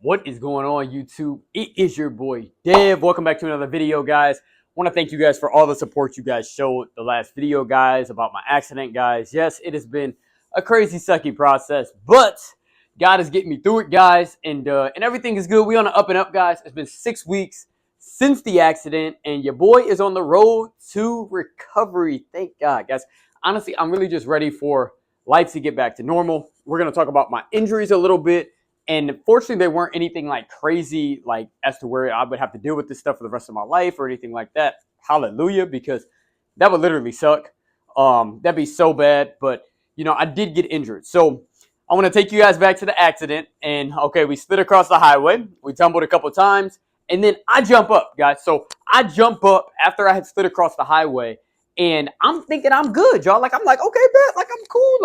What is going on, YouTube? It is your boy Dev. Welcome back to another video, guys. Want to thank you guys for all the support you guys showed the last video, guys, about my accident, guys. Yes, it has been a crazy, sucky process, but God is getting me through it, guys, and everything is good. We on the up and up, guys. It's been 6 weeks since the accident, and your boy is on the road to recovery. Thank God, guys. Honestly, I'm really just ready for life to get back to normal. We're going to talk about my injuries a little bit. And fortunately, they weren't anything like crazy, like as to where I would have to deal with this stuff for the rest of my life or anything like that. Hallelujah, because that would literally suck. That'd be so bad. But, I did get injured. So I want to take you guys back to the accident. And, okay, we slid across the highway. We tumbled a couple times. And then I jump up, guys. So I jump up after I had slid across the highway. And I'm thinking I'm good, y'all. I'm like, okay, bet. I'm cool.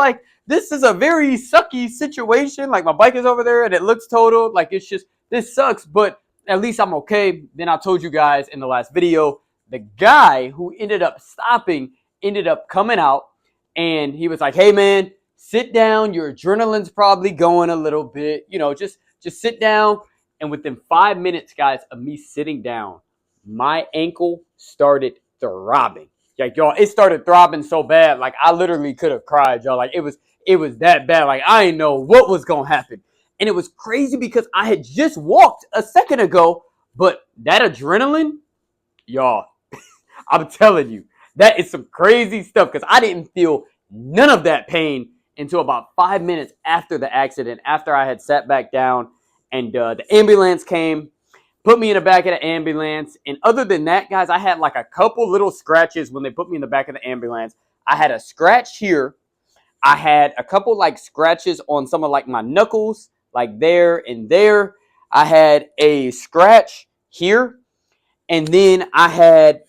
This is a very sucky situation. My bike is over there and it looks total. It's just, this sucks, but at least I'm okay. Then I told you guys in the last video, the guy who ended up stopping ended up coming out and he was like, hey man, sit down. Your adrenaline's probably going a little bit, just sit down. And within 5 minutes, guys, of me sitting down, my ankle started throbbing. Y'all, it started throbbing so bad. I literally could have cried, y'all. It was that bad. I didn't know what was going to happen. And it was crazy because I had just walked a second ago, but that adrenaline, y'all, I'm telling you, that is some crazy stuff because I didn't feel none of that pain until about 5 minutes after the accident, after I had sat back down and the ambulance came, put me in the back of the ambulance. And other than that, guys, I had a couple little scratches when they put me in the back of the ambulance. I had a scratch here. I had a couple scratches on some of my knuckles, there and there. I had a scratch here. And then I had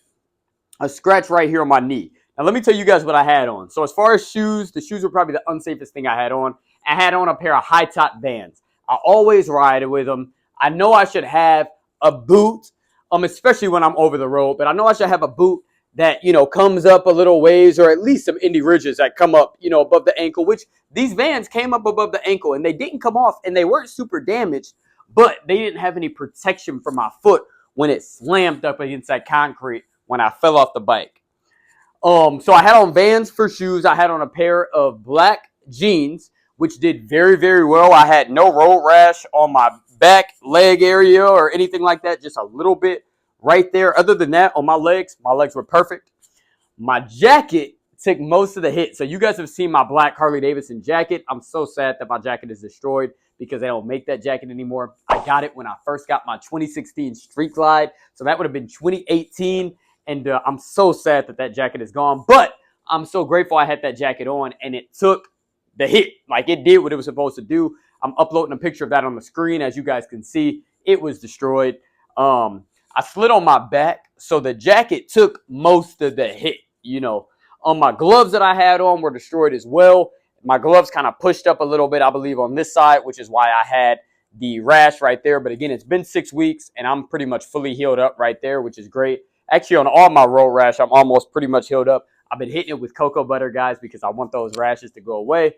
a scratch right here on my knee. Now, let me tell you guys what I had on. So as far as shoes, the shoes were probably the unsafest thing I had on. I had on a pair of high-top Vans. I always ride with them. I know I should have a boot, especially when I'm over the road, but I know I should have a boot that, comes up a little ways, or at least some indie ridges that come up, above the ankle, which these Vans came up above the ankle and they didn't come off and they weren't super damaged, but they didn't have any protection for my foot when it slammed up against that concrete when I fell off the bike. So I had on Vans for shoes. I had on a pair of black jeans, which did very, very well. I had no road rash on my back, leg area or anything like that, just a little bit right there. Other than that, on my legs were perfect. My jacket took most of the hit. So you guys have seen my black Harley Davidson jacket. I'm so sad that my jacket is destroyed because they don't make that jacket anymore. I got it when I first got my 2016 Street Glide. So that would have been 2018. And I'm so sad that jacket is gone. But I'm so grateful I had that jacket on and it took the hit. It did what it was supposed to do. I'm uploading a picture of that on the screen. As you guys can see, it was destroyed. I slid on my back, so the jacket took most of the hit, My gloves that I had on were destroyed as well. My gloves kind of pushed up a little bit, I believe, on this side, which is why I had the rash right there. But again, it's been 6 weeks, and I'm pretty much fully healed up right there, which is great. Actually, on all my road rash, I'm almost pretty much healed up. I've been hitting it with cocoa butter, guys, because I want those rashes to go away.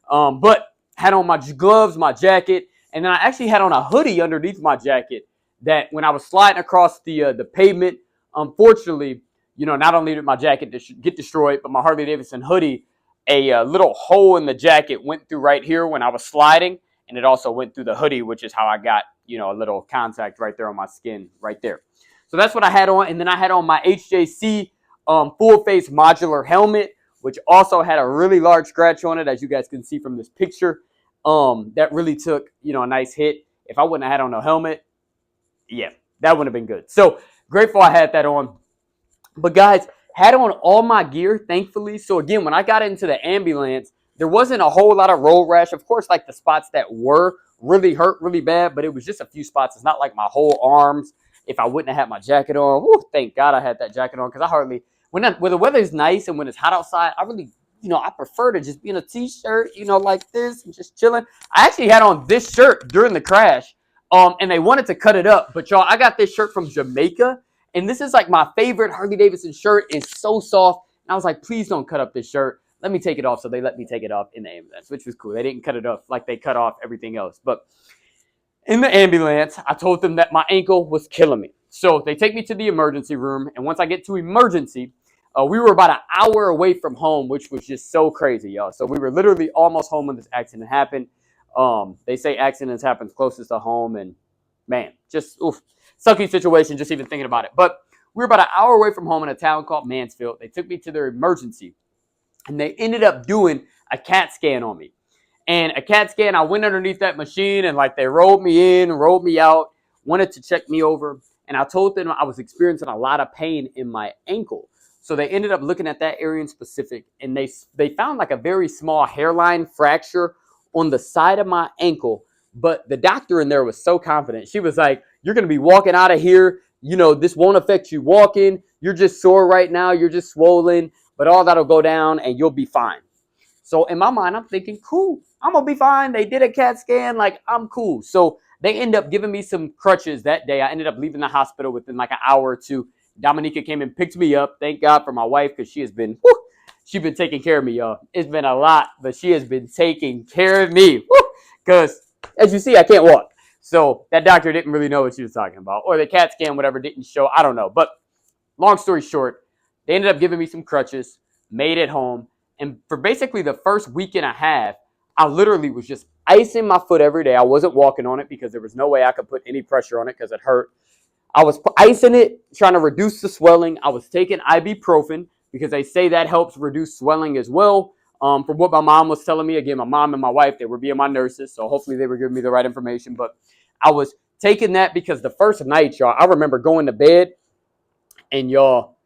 But had on my gloves, my jacket, and then I actually had on a hoodie underneath my jacket that when I was sliding across the pavement, unfortunately, not only did my jacket get destroyed, but my Harley Davidson hoodie, a little hole in the jacket went through right here when I was sliding, and it also went through the hoodie, which is how I got, a little contact right there on my skin right there. So that's what I had on, and then I had on my HJC full-face modular helmet, which also had a really large scratch on it, as you guys can see from this picture. That really took, a nice hit. If I wouldn't have had on a helmet, yeah, that wouldn't have been good. So grateful I had that on. But guys, had on all my gear, thankfully. So again, when I got into the ambulance, there wasn't a whole lot of road rash. Of course, the spots that were really hurt really bad, but it was just a few spots. It's not like my whole arms. If I wouldn't have had my jacket on, thank God I had that jacket on, because I hardly, when the weather is nice and when it's hot outside, I really, I prefer to just be in a t-shirt, like this and just chilling. I actually had on this shirt during the crash. And they wanted to cut it up. But y'all, I got this shirt from Jamaica. And this is my favorite Harley Davidson shirt. It's so soft. And I was like, please don't cut up this shirt. Let me take it off. So they let me take it off in the ambulance, which was cool. They didn't cut it off like they cut off everything else. But In the ambulance, I told them that my ankle was killing me. So they take me to the emergency room. And once I get to emergency, we were about an hour away from home, which was just so crazy, y'all. So we were literally almost home when this accident happened. They say accidents happen closest to home. And man, just sucky situation just even thinking about it. But we were about an hour away from home in a town called Mansfield. They took me to their emergency. And they ended up doing a CAT scan on me. And a CAT scan, I went underneath that machine and like they rolled me in, rolled me out, wanted to check me over. And I told them I was experiencing a lot of pain in my ankle. So they ended up looking at that area in specific, and they found like a very small hairline fracture on the side of my ankle. But the doctor in there was so confident. She was like, "You're going to be walking out of here. You know, this won't affect you walking. You're just sore right now. You're just swollen, but all that'll go down and you'll be fine." So in my mind, I'm thinking, cool, I'm going to be fine. They did a CAT scan. Like, I'm cool. So they end up giving me some crutches that day. I ended up leaving the hospital within like an hour or two. Dominica came and picked me up. Thank God for my wife, because she's been taking care of me, y'all. It's been a lot, but she has been taking care of me. Because as you see, I can't walk. So that doctor didn't really know what she was talking about. Or the CAT scan, whatever, didn't show. I don't know. But long story short, they ended up giving me some crutches, made it home. And for basically the first week and a half, I literally was just icing my foot every day. I wasn't walking on it because there was no way I could put any pressure on it because it hurt. I was icing it, trying to reduce the swelling. I was taking ibuprofen because they say that helps reduce swelling as well. From what my mom was telling me, again, my mom and my wife, they were being my nurses, so hopefully they were giving me the right information. But I was taking that because the first night, y'all, I remember going to bed and y'all,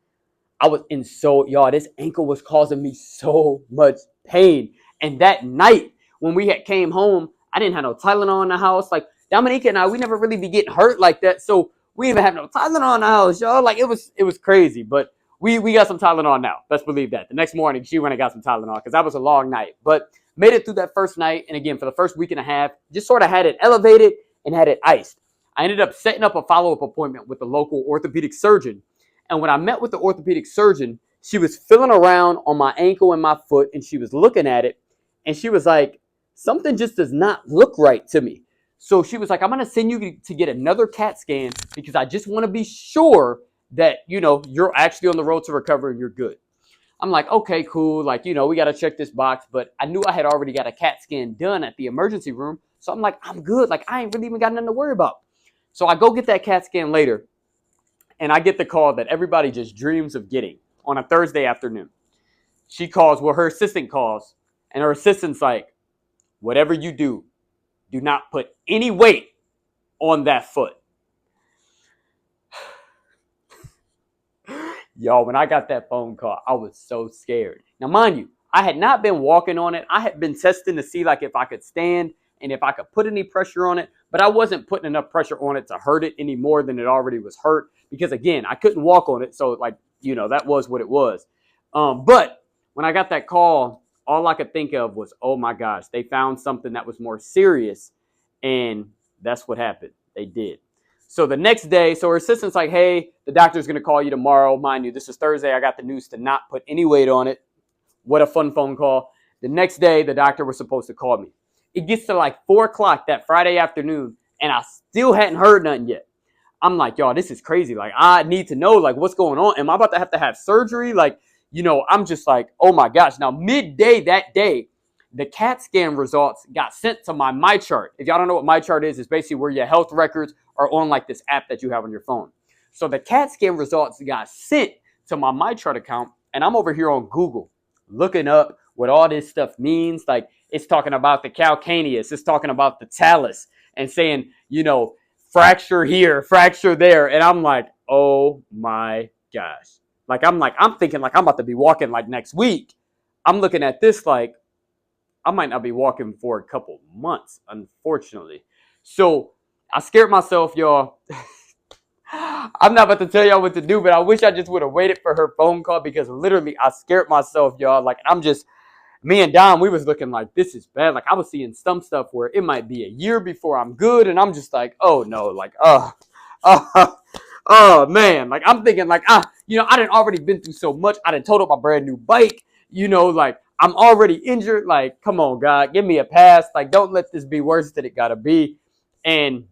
this ankle was causing me so much pain. And that night when we had came home, I didn't have no Tylenol in the house. Like Dominica and I, we never really be getting hurt like that. So we didn't even have no Tylenol in the house, y'all. Like it was crazy. But we got some Tylenol now. Best believe that. The next morning she went and got some Tylenol because that was a long night. But made it through that first night. And again, for the first week and a half, just sort of had it elevated and had it iced. I ended up setting up a follow-up appointment with the local orthopedic surgeon. And when I met with the orthopedic surgeon, she was feeling around on my ankle and my foot, and she was looking at it, and she was like, something just does not look right to me. So she was like, I'm going to send you to get another CAT scan because I just want to be sure that, you're actually on the road to recovery and you're good. I'm like, okay, cool. Like, we got to check this box. But I knew I had already got a CAT scan done at the emergency room. So I'm like, I'm good. Like, I ain't really even got nothing to worry about. So I go get that CAT scan later. And I get the call that everybody just dreams of getting on a Thursday afternoon. She calls, her assistant calls, and her assistant's like, whatever you do, do not put any weight on that foot. Y'all, when I got that phone call, I was so scared. Now, mind you, I had not been walking on it. I had been testing to see like if I could stand and if I could put any pressure on it, but I wasn't putting enough pressure on it to hurt it any more than it already was hurt because, again, I couldn't walk on it. So, like, that was what it was. But when I got that call, all I could think of was, oh, my gosh, they found something that was more serious, and that's what happened. They did. So the next day, so her assistant's like, hey, the doctor's going to call you tomorrow. Mind you, this is Thursday. I got the news to not put any weight on it. What a fun phone call. The next day, the doctor was supposed to call me. It gets to like 4 o'clock that Friday afternoon, and I still hadn't heard nothing yet. I'm like, y'all, this is crazy. Like, I need to know, like, what's going on? Am I about to have surgery? Like, I'm just like, oh, my gosh. Now, midday that day, the CAT scan results got sent to my MyChart. If y'all don't know what MyChart is, it's basically where your health records are on, like, this app that you have on your phone. So the CAT scan results got sent to my MyChart account, and I'm over here on Google looking up what all this stuff means. Like, it's talking about the calcaneus. It's talking about the talus and saying, fracture here, fracture there. And I'm like, oh my gosh. I'm thinking like I'm about to be walking like next week. I'm looking at this like I might not be walking for a couple months, unfortunately. So I scared myself, y'all. I'm not about to tell y'all what to do, but I wish I just would have waited for her phone call because literally I scared myself, y'all. Like me and Dom, we was looking like this is bad. Like I was seeing some stuff where it might be a year before I'm good. And I'm just like, oh no, like, oh man. Like I'm thinking like, I done already been through so much. I done totaled my brand new bike, like I'm already injured. Like, come on, God, give me a pass. Like, don't let this be worse than it gotta be. And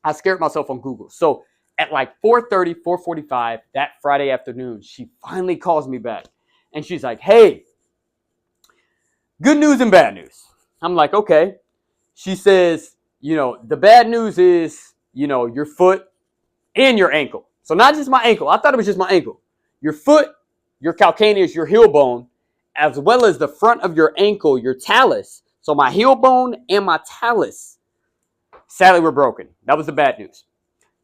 I scared myself on Google. So at like 4:30, 4:45 that Friday afternoon, she finally calls me back. And she's like, hey, good news and bad news. I'm like, okay. She says, the bad news is, your foot and your ankle. So not just my ankle. I thought it was just my ankle. Your foot, your calcaneus, your heel bone, as well as the front of your ankle, your talus. So my heel bone and my talus, sadly, were broken. That was the bad news.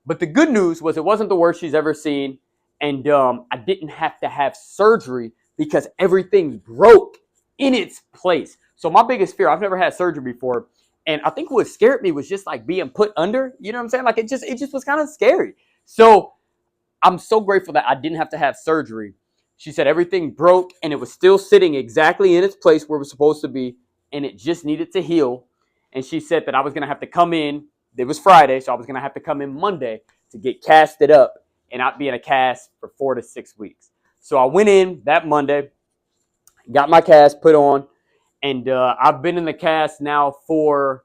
But the good news was it wasn't the worst she's ever seen. And I didn't have to have surgery because everything broke in its place. So my biggest fear, I've never had surgery before. And I think what scared me was just like being put under. You know what I'm saying? Like it just was kind of scary. So I'm so grateful that I didn't have to have surgery. She said everything broke and it was still sitting exactly in its place where it was supposed to be. And it just needed to heal. And she said that I was going to have to come in. It was Friday, so I was going to have to come in Monday to get casted up and not be in a cast for 4 to 6 weeks. So I went in that Monday, got my cast put on, and I've been in the cast now for,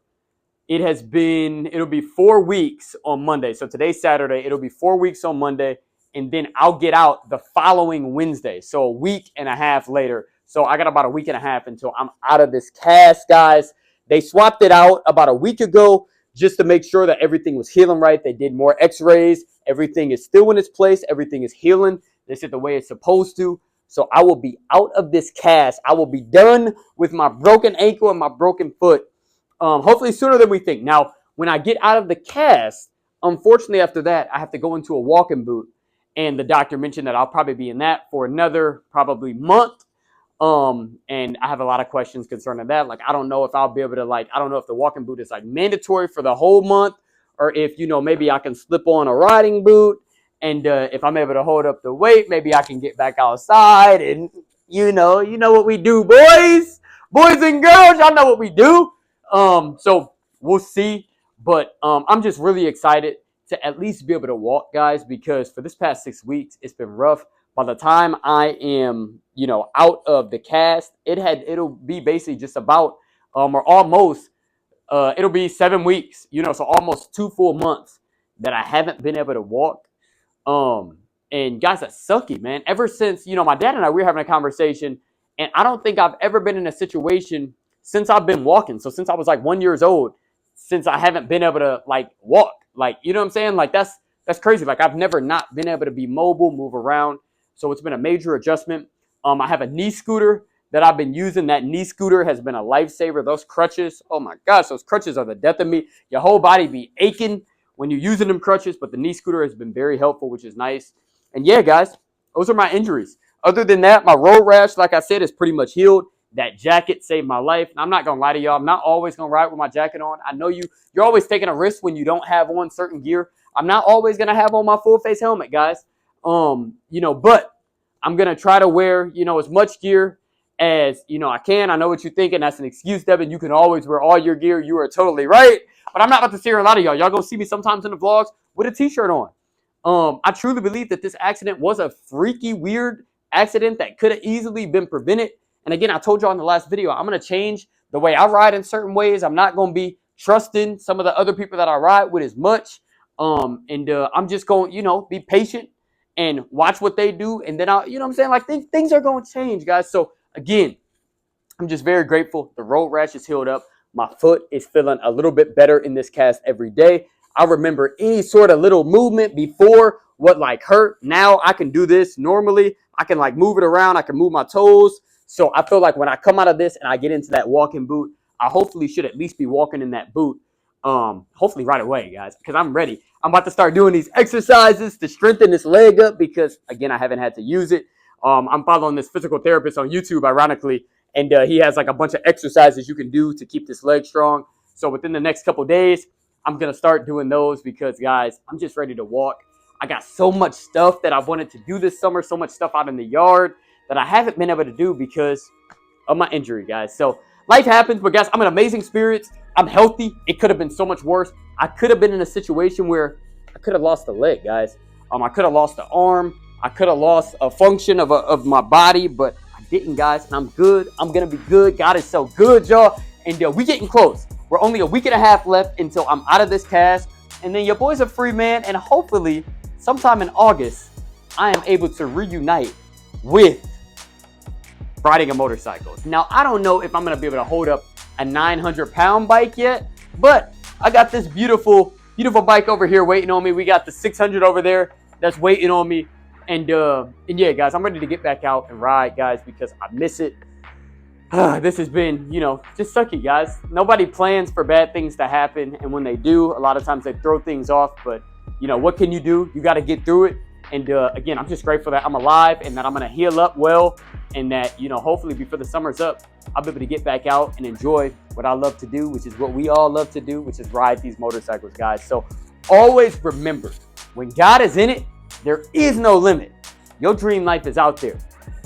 it'll be 4 weeks on Monday. So today's Saturday, it'll be 4 weeks on Monday, and then I'll get out the following Wednesday. So a week and a half later. So I got about a week and a half until I'm out of this cast, guys. They swapped it out about a week ago just to make sure that everything was healing right. They did more x-rays. Everything is still in its place. Everything is healing. They said the way it's supposed to. So I will be out of this cast. I will be done with my broken ankle and my broken foot, hopefully sooner than we think. Now, when I get out of the cast, unfortunately after that, I have to go into a walking boot. And the doctor mentioned that I'll probably be in that for another probably month. And I have a lot of questions concerning that. Like, I don't know if I'll be able to, I don't know if the walking boot is mandatory for the whole month, or if, maybe I can slip on a riding boot. And if I'm able to hold up the weight, maybe I can get back outside. And, you know what we do, boys and girls, y'all know what we do. So we'll see. But I'm just really excited to at least be able to walk, guys, because for this past 6 weeks, it's been rough. By the time I am, out of the cast, it'll be basically just about, or almost, it'll be 7 weeks, so almost 2 full months that I haven't been able to walk. And guys, that's sucky, man. Ever since, my dad and I, we were having a conversation, and I don't think I've ever been in a situation since I've been walking. So since I was 1 year old, since I haven't been able to walk, you know what I'm saying? That's crazy. I've never not been able to be mobile, move around. So it's been a major adjustment. I have a knee scooter that I've been using. That knee scooter has been a lifesaver. Those crutches, oh my gosh, those crutches are the death of me. Your whole body be aching when you're using them crutches, but the knee scooter has been very helpful, which is nice. And yeah, guys, those are my injuries. Other than that, my road rash, like I said, is pretty much healed. That jacket saved my life. And I'm not going to lie to y'all. I'm not always going to ride with my jacket on. I know you're always taking a risk when you don't have on certain gear. I'm not always going to have on my full face helmet, guys. But I'm going to try to wear, as much gear as, I can. I know what you're thinking. That's an excuse, Devin. You can always wear all your gear. You are totally right. But I'm not about to steer a lot of y'all. Y'all going to see me sometimes in the vlogs with a t-shirt on. I truly believe that this accident was a freaky, weird accident that could have easily been prevented. And again, I told y'all in the last video, I'm going to change the way I ride in certain ways. I'm not going to be trusting some of the other people that I ride with as much. I'm just going, be patient and watch what they do. And then I'll, what I'm saying? Things are going to change, guys. So again, I'm just very grateful. The road rash is healed up. My foot is feeling a little bit better in this cast every day. I remember any sort of little movement before what hurt. Now I can do this normally. I can move it around. I can move my toes. So I feel like when I come out of this and I get into that walking boot, I hopefully should at least be walking in that boot. Hopefully right away, guys, because I'm ready. I'm about to start doing these exercises to strengthen this leg up because, again, I haven't had to use it. I'm following this physical therapist on YouTube, ironically, and he has a bunch of exercises you can do to keep this leg strong. So within the next couple days, I'm going to start doing those because, guys, I'm just ready to walk. I got so much stuff that I wanted to do this summer, so much stuff out in the yard that I haven't been able to do because of my injury, guys. So life happens, but guys, I'm in amazing spirits. I'm healthy. It could have been so much worse. I could have been in a situation where I could have lost a leg, guys. I could have lost an arm. I could have lost a function of my body, but I didn't, guys. And I'm good. I'm going to be good. God is so good, y'all. And we getting close. We're only a week and a half left until I'm out of this cast. and then your boy's a free man, and hopefully sometime in August, I am able to reunite with riding a motorcycle. Now, I don't know if I'm going to be able to hold up a 900-pound bike yet, but I got this beautiful bike over here waiting on me. We got the 600 over there that's waiting on me. And yeah, guys, I'm ready to get back out and ride, guys, because I miss it. This has been, just sucky, guys. Nobody plans for bad things to happen, and when they do, a lot of times they throw things off. But, what can you do? You got to get through it. And again, I'm just grateful that I'm alive and that I'm going to heal up well, and that, hopefully before the summer's up, I'll be able to get back out and enjoy what I love to do, which is what we all love to do, which is ride these motorcycles, guys. So always remember, when God is in it, there is no limit. Your dream life is out there.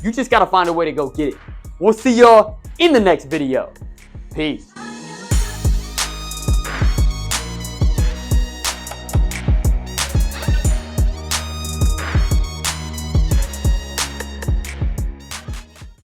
You just got to find a way to go get it. We'll see y'all in the next video. Peace.